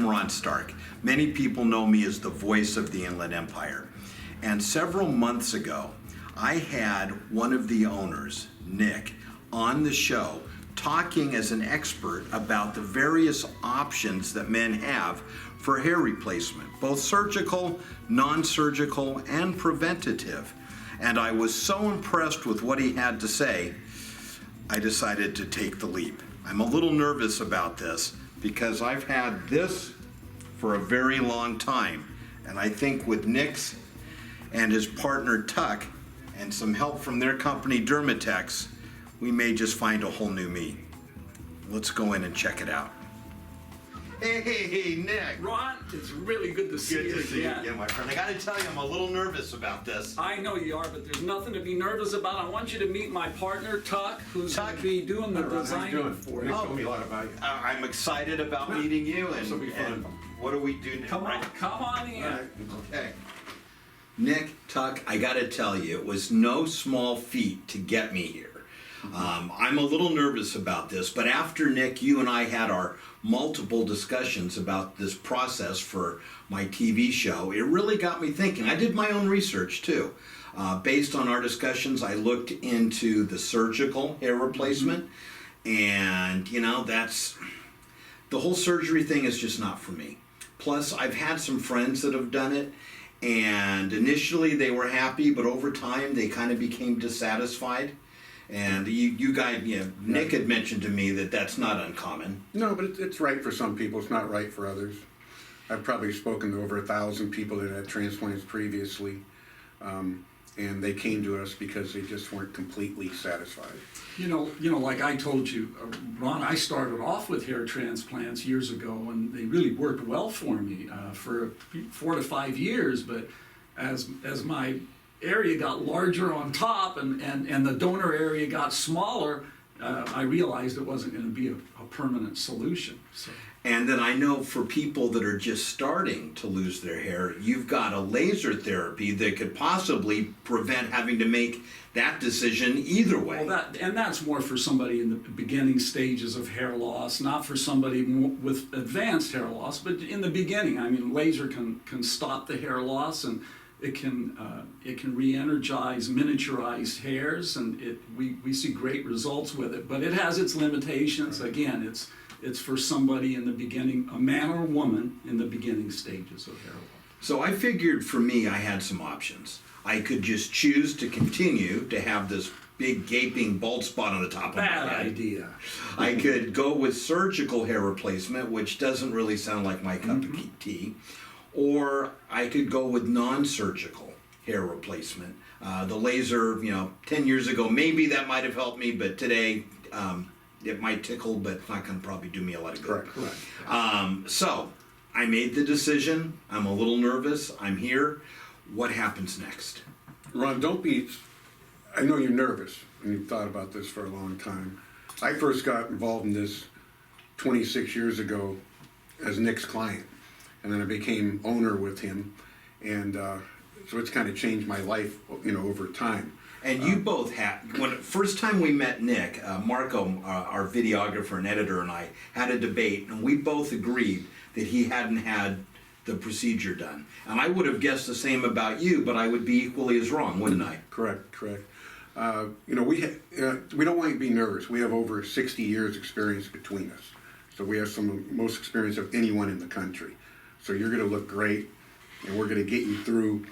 I'm Ron Stark. Many people know me as the voice of the Inland Empire. And several months ago, I had one of the owners, Nick, on the show talking as an expert about the various options that men have for hair replacement, both surgical, non-surgical, and preventative. And I was so impressed with what he had to say, I decided to take the leap. I'm a little nervous about this because I've had this for a very long time. And I think with Nick's and his partner Tuck and some help from their company Dermatex, we may just find a whole new me. Let's go in and check it out. Hey, Nick. Ron, it's really good to see you again. Again, my friend. I gotta tell you, I'm a little nervous about this. I know you are, but there's nothing to be nervous about. I want you to meet my partner, Tuck, who's going to be doing the designing for you. Nick told me a lot about you. I'm excited about meeting you, and, This will be fun. and what do we do now? Come on in. All right. Okay. Nick, Tuck, I gotta tell you, it was no small feat to get me here. I'm a little nervous about this, but after Nick, you and I had our multiple discussions about this process for my TV show, it really got me thinking. I did my own research too. Based on our discussions, I looked into the surgical hair replacement, and that's the whole surgery thing is just not for me. Plus, I've had some friends that have done it, and initially they were happy, but over time they kind of became dissatisfied. And you guys, Nick had mentioned to me that that's not uncommon. No, but it's right for some people. It's not right for others. I've probably spoken to over 1,000 people that had transplants previously, and they came to us because they just weren't completely satisfied. You know, like I told you, Ron, I started off with hair transplants years ago, and they really worked well for me for 4 to 5 years. But as my area got larger on top and the donor area got smaller, I realized it wasn't going to be a permanent solution. So. And then I know for people that are just starting to lose their hair, you've got a laser therapy that could possibly prevent having to make that decision either way. Well, that's more for somebody in the beginning stages of hair loss, not for somebody with advanced hair loss, but in the beginning. I mean, laser can stop the hair loss, and it can re-energize miniaturized hairs, and we see great results with it. But it has its limitations. Again, it's for somebody in the beginning, a man or a woman in the beginning stages of hair loss. So I figured for me, I had some options. I could just choose to continue to have this big gaping bald spot on the top of my head. Bad idea. I could go with surgical hair replacement, which doesn't really sound like my cup of tea. Or I could go with non-surgical hair replacement. The laser, 10 years ago, maybe that might have helped me, but today it might tickle, but it's not going to probably do me a lot of good. Correct. So I made the decision. I'm a little nervous. I'm here. What happens next? Ron, don't be. I know you're nervous, and you've thought about this for a long time. I first got involved in this 26 years ago as Nick's client, and then I became owner with him, and so it's kind of changed my life, over time. And you both had, first time we met Nick, Marco, our videographer and editor, and I had a debate, and we both agreed that he hadn't had the procedure done. And I would have guessed the same about you, but I would be equally as wrong, wouldn't I? Correct. We don't want you to be nervous. We have over 60 years experience between us. So we have some of the most experience of anyone in the country. So you're going to look great, and we're going to get you through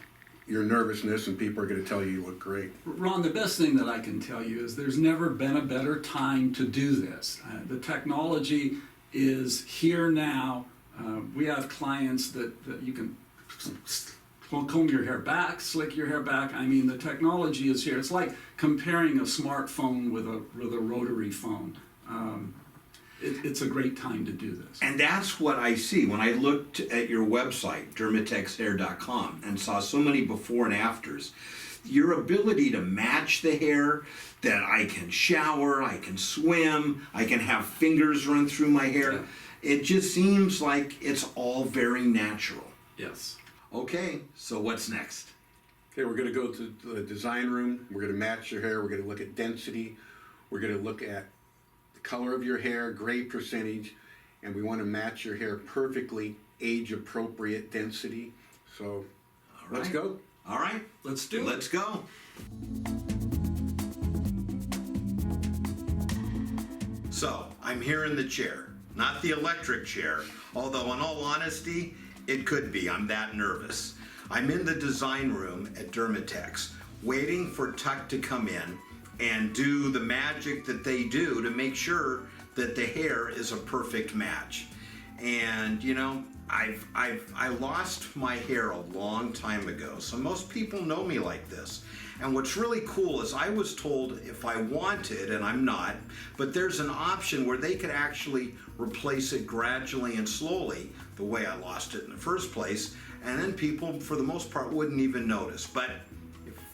your nervousness, and people are going to tell you look great. Ron, the best thing that I can tell you is there's never been a better time to do this. The technology is here now. We have clients that you can comb your hair back, slick your hair back. I mean, the technology is here. It's like comparing a smartphone with a rotary phone. It's a great time to do this. And that's what I see when I looked at your website, dermatexhair.com, and saw so many before and afters. Your ability to match the hair, that I can shower, I can swim, I can have fingers run through my hair. Yeah. It just seems like it's all very natural. Yes. Okay, so what's next? Okay, we're going to go to the design room. We're going to match your hair. We're going to look at density. We're going to look at the color of your hair, gray percentage, and we want to match your hair perfectly, age appropriate density. So let's right. go. All right, Let's do it. let's go. So, I'm here in the chair, not the electric chair, although in all honesty, it could be. I'm that nervous. I'm in the design room at Dermatex, waiting for Tuck to come in and do the magic that they do to make sure that the hair is a perfect match. And you know, I lost my hair a long time ago, so most people know me like this. And what's really cool is I was told if I wanted, and I'm not, but there's an option where they could actually replace it gradually and slowly, the way I lost it in the first place, and then people, for the most part, wouldn't even notice. But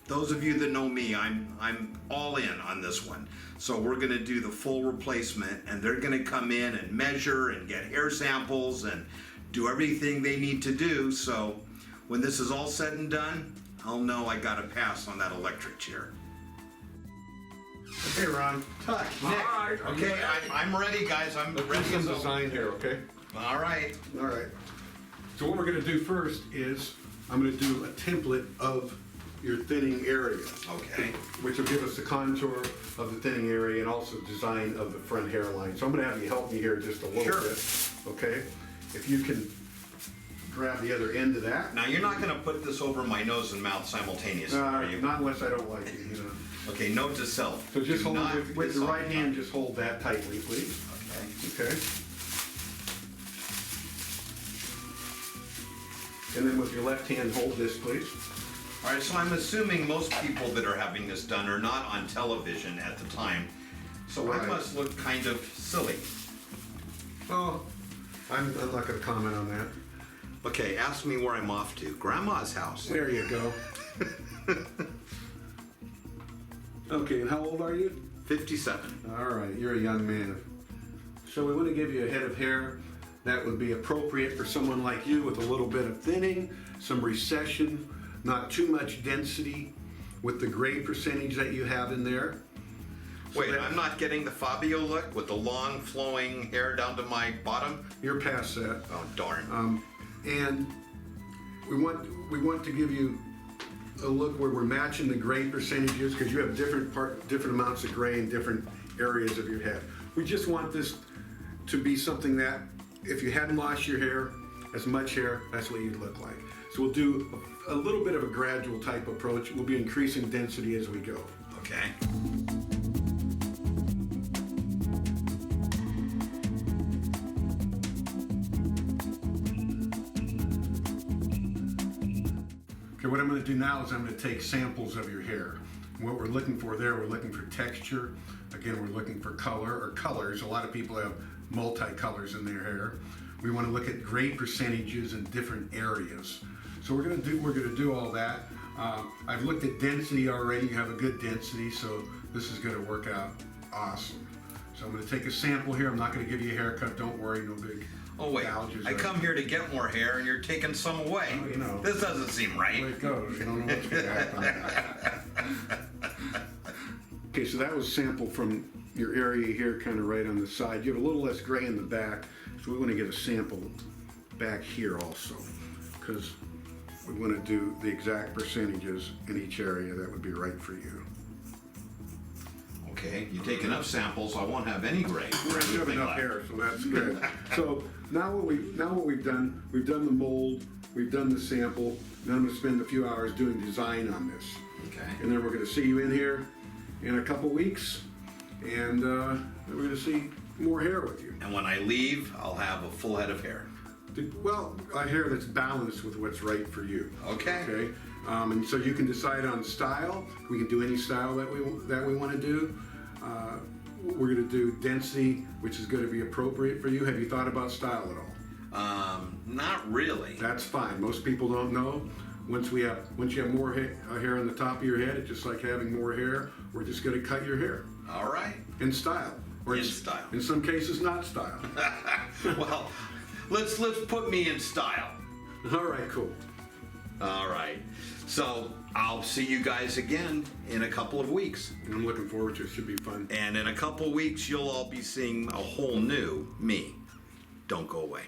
those of you that know me, I'm all in on this one. So we're gonna do the full replacement, and they're gonna come in and measure and get hair samples and do everything they need to do. So when this is all said and done, I'll know I got a pass on that electric chair. Hey, Ron. Tuck, All right. Okay, I'm ready, guys. I'm Let's ready do some to go. design here, okay? All right. All right. So what we're going to do first is I'm going to do a template of your thinning area. Okay. Which will give us the contour of the thinning area and also design of the front hairline. So I'm going to have you help me here just a little Sure. bit, okay? If you can grab the other end of that. Now you're not going to put this over my nose and mouth simultaneously, are you? Not unless I don't like it, you know. Okay, note to self. So just Do hold not it with kiss the on right the hand, tongue. just hold that tightly, please. Okay. Okay. And then with your left hand, hold this, please. All right, so I'm assuming most people that are having this done are not on television at the time, so I Right. must look kind of silly. Oh, I'm not going to comment on that. Okay, ask me where I'm off to. Grandma's house. There you go. Okay, and how old are you? 57. All right, you're a young man. So we want to give you a head of hair that would be appropriate for someone like you with a little bit of thinning, some recession, not too much density with the gray percentage that you have in there. So Wait, that- I'm not getting the Fabio look with the long flowing hair down to my bottom? You're past that. Oh, darn. And we want to give you a look where we're matching the gray percentages because you have different amounts of gray in different areas of your head. We just want this to be something that if you hadn't lost your hair, as much hair, that's what you'd look like. So we'll do a little bit of a gradual type approach. We'll be increasing density as we go. Okay. Okay, what I'm going to do now is I'm going to take samples of your hair. And what we're looking for there, we're looking for texture. Again, we're looking for color or colors. A lot of people have multi-colors in their hair. We want to look at gray percentages in different areas. So we're going to do all that. I've looked at density already. You have a good density, so this is going to work out awesome. So I'm going to take a sample here. I'm not going to give you a haircut. Don't worry, no big Oh, wait. gouges I or- come here to get more hair and you're taking some away. Oh, you know. This doesn't seem right. There it goes. You don't know what's going to happen. Okay, so that was a sample from your area here, kind of right on the side. You have a little less gray in the back, so we want to get a sample back here also, because we want to do the exact percentages in each area that would be right for you. Okay, you take enough samples, I won't have any gray. You have enough hair, so that's good. So now what we've done the mold, we've done the sample. Now I'm going to spend a few hours doing design on this. Okay. And then we're going to see you in here in a couple weeks, and then we're going to see more hair with you. And when I leave, I'll have a full head of hair. Well, a hair that's balanced with what's right for you. Okay. Okay. And so you can decide on style. We can do any style that we want to do. We're going to do density, which is going to be appropriate for you. Have you thought about style at all? Not really. That's fine. Most people don't know. Once you have more hair on the top of your head, it's just like having more hair. We're just going to cut your hair All right. in style. Or In style. In some cases, not style. Well, let's put me in style. All right, cool. All right. So I'll see you guys again in a couple of weeks. And I'm looking forward to it. Should be fun. And in a couple of weeks, you'll all be seeing a whole new me. Don't go away.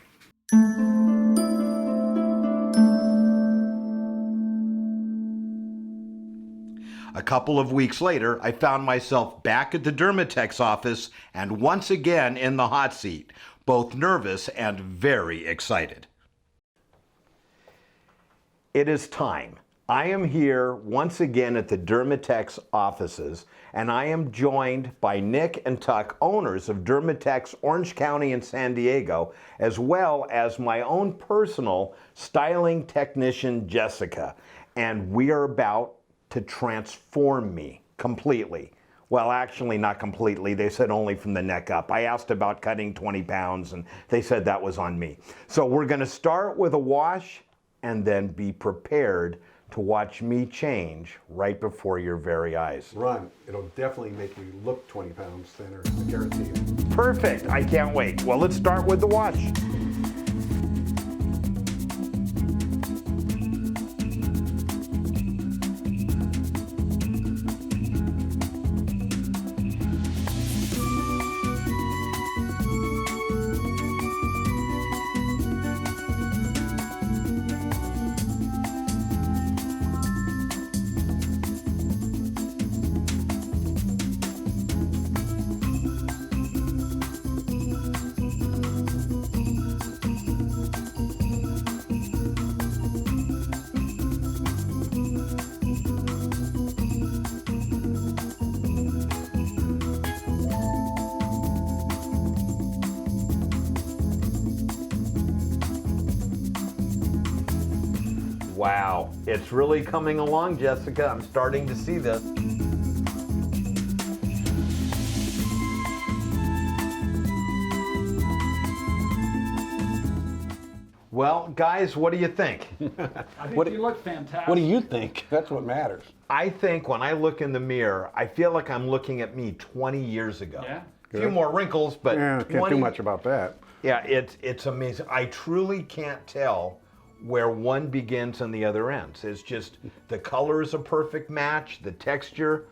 A couple of weeks later, I found myself back at the Dermatex office and once again in the hot seat, both nervous and very excited. It is time. I am here once again at the Dermatex offices, and I am joined by Nick and Tuck, owners of Dermatex Orange County and San Diego, as well as my own personal styling technician, Jessica. And we are about to transform me completely. Well, actually not completely. They said only from the neck up. I asked about cutting 20 pounds and they said that was on me. So we're gonna start with a wash and then be prepared to watch me change right before your very eyes. Run. It'll definitely make you look 20 pounds thinner, I guarantee you. Perfect, I can't wait. Well, let's start with the wash. Wow, it's really coming along, Jessica. I'm starting to see this. Well, guys, what do you think? I think you look fantastic. What do you think? That's what matters. I think when I look in the mirror, I feel like I'm looking at me 20 years ago. Yeah. A few more wrinkles, but Yeah, can't 20 do much about that. Yeah, it's amazing. I truly can't tell where one begins and the other ends. It's just the color is a perfect match, the texture,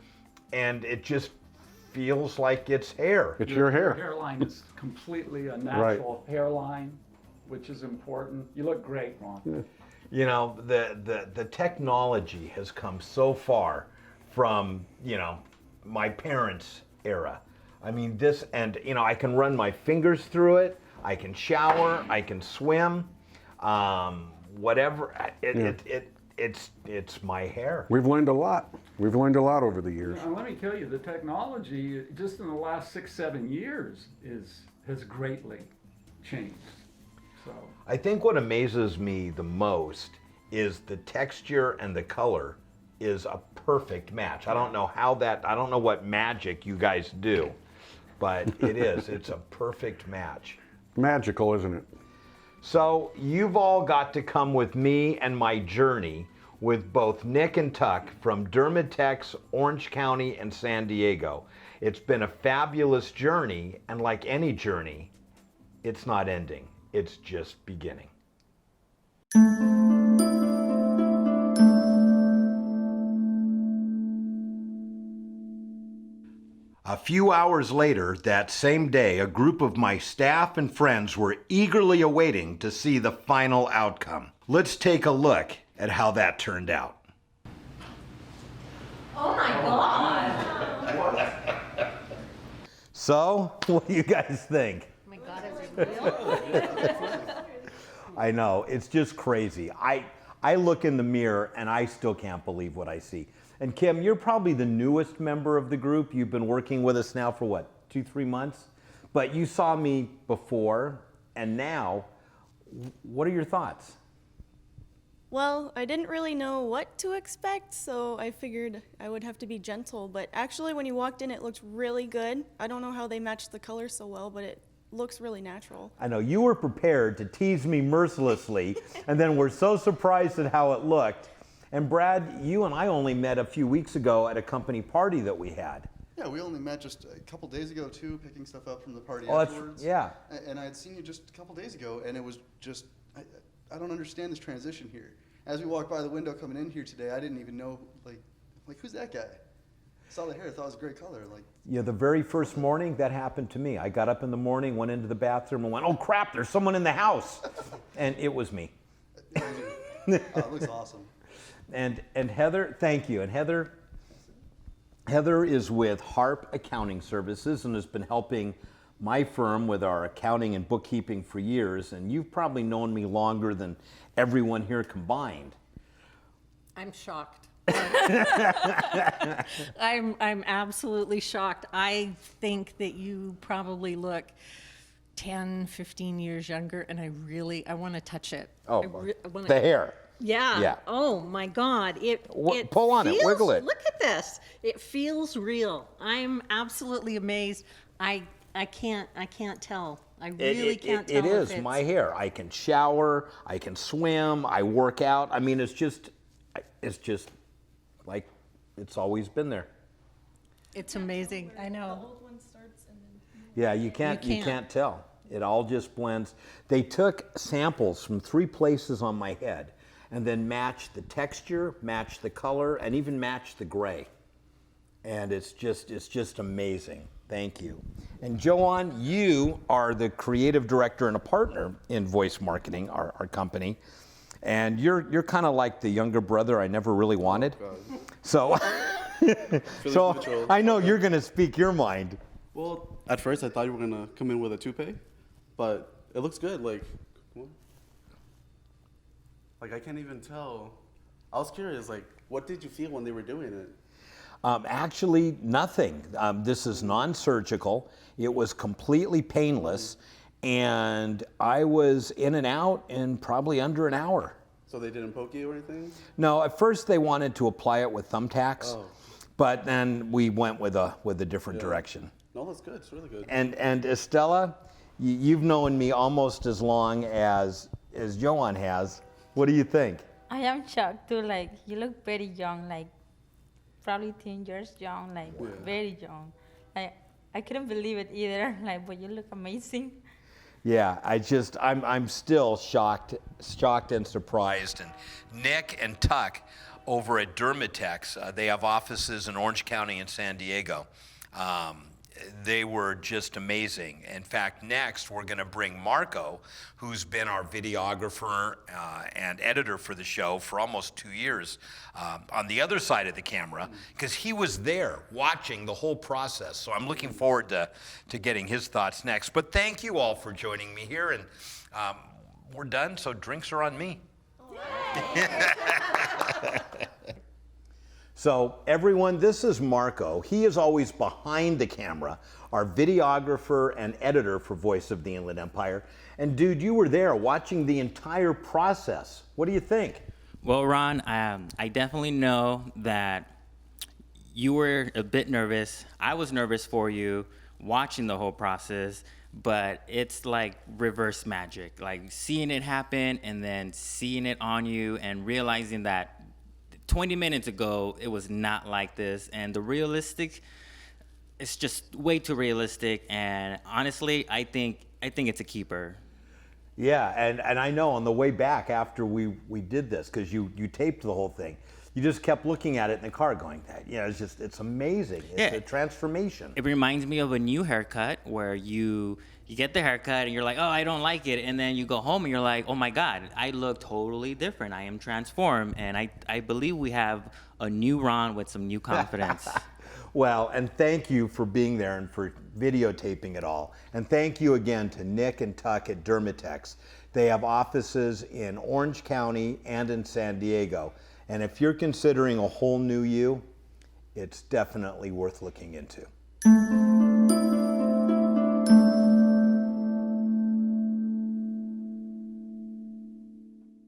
and it just feels like it's hair. It's your hair. Hairline is completely a natural hairline, which is important. You look great, Ron. You know, the technology has come so far from, you know, my parents' era. I mean, this, and, you know, I can run my fingers through it. I can shower. I can swim. Whatever. It's my hair. We've learned a lot. We've learned a lot over the years. And let me tell you, the technology just in the last 6-7 years has greatly changed. So I think what amazes me the most is the texture and the color is a perfect match. I don't know I don't know what magic you guys do, but it is. It's a perfect match. Magical, isn't it? So you've all got to come with me and my journey with both Nick and Tuck from Dermatex, Orange County, and San Diego. It's been a fabulous journey, and like any journey, it's not ending. It's just beginning. A few hours later, that same day, a group of my staff and friends were eagerly awaiting to see the final outcome. Let's take a look at how that turned out. Oh my God. So, what do you guys think? Oh my God, is it real? I know, it's just crazy. I look in the mirror and I still can't believe what I see. And Kim, you're probably the newest member of the group. You've been working with us now for what, 2-3 months? But you saw me before and now. What are your thoughts? Well, I didn't really know what to expect, so I figured I would have to be gentle. But actually, when you walked in, it looked really good. I don't know how they matched the color so well, but it looks really natural. I know, you were prepared to tease me mercilessly, and then were so surprised at how it looked. And Brad, you and I only met a few weeks ago at a company party that we had. Yeah, we only met just a couple days ago too, picking stuff up from the party Oh, afterwards. yeah. And I had seen you just a couple days ago, and it was just, I don't understand this transition here. As we walked by the window coming in here today, I didn't even know, like who's that guy? Saw the hair, thought it was a great color. Like, You know, the very first morning that happened to me. I got up in the morning, went into the bathroom, and went, "Oh crap! There's someone in the house," and it was me. oh, it looks awesome. And Heather, thank you. And Heather is with Harp Accounting Services and has been helping my firm with our accounting and bookkeeping for years. And you've probably known me longer than everyone here combined. I'm shocked. I'm absolutely shocked. I think that you probably look 10, 15 years younger, and I want to touch it. Oh, I wanna- the hair. Yeah. Yeah. Oh my God. It pull on it, wiggle it. Look at this. It feels real. I'm absolutely amazed. I can't tell. I really can't tell. It if is my hair. I can shower, I can swim, I work out. I mean, it's just like it's always been there. It's amazing. I know. old one starts and then. Yeah, you can't You can't. tell. It all just blends. They took samples from 3 places on my head and then matched the texture, matched the color, and even matched the gray. And it's just amazing. Thank you. And Joanne, you are the creative director and a partner in Voice Marketing, our company. And you're kind of like the younger brother I never really wanted. So, so I know you're going to speak your mind. Well, at first I thought you were gonna come in with a toupee, but it looks good. Like, come on. Like I can't even tell. I was curious. Like, what did you feel when they were doing it? Actually, nothing. This is non-surgical. It was completely painless, and I was in and out in probably under an hour. So they didn't poke you or anything? No, at first they wanted to apply it with thumbtacks, but then we went with a different direction. No, that's good. It's really good. And Estella, you've known me almost as long as Joanne has. What do you think? I am shocked too. Like, you look very young, like probably 10 years young, like very young. Like, I couldn't believe it either. Like, but you look amazing. Yeah, I'm still shocked and surprised. And Nick and Tuck over at Dermatex, they have offices in Orange County and San Diego. They were just amazing. In fact, next we're going to bring Marco, who's been our videographer and editor for the show for almost 2 years, on the other side of the camera, because he was there watching the whole process. So I'm looking forward to getting his thoughts next. But thank you all for joining me here, and we're done, so drinks are on me. So everyone, this is Marco. He is always behind the camera, our videographer and editor for Voice of the Inland Empire. And dude, you were there watching the entire process. What do you think? Well, Ron, I definitely know that you were a bit nervous. I was nervous for you watching the whole process, but it's like reverse magic, like seeing it happen and then seeing it on you and realizing that 20 minutes ago, it was not like this, and the realistic, it's just way too realistic, and honestly, I think it's a keeper. Yeah, and I know on the way back after we did this, because you taped the whole thing, you just kept looking at it in the car going, it's amazing. It's a transformation. It reminds me of a new haircut where you get the haircut and you're like, oh, I don't like it. And then you go home and you're like, oh my God, I look totally different. I am transformed. And I believe we have a new Ron with some new confidence. Well, and thank you for being there and for videotaping it all. And thank you again to Nick and Tuck at Dermatex. They have offices in Orange County and in San Diego. And if you're considering a whole new you, it's definitely worth looking into.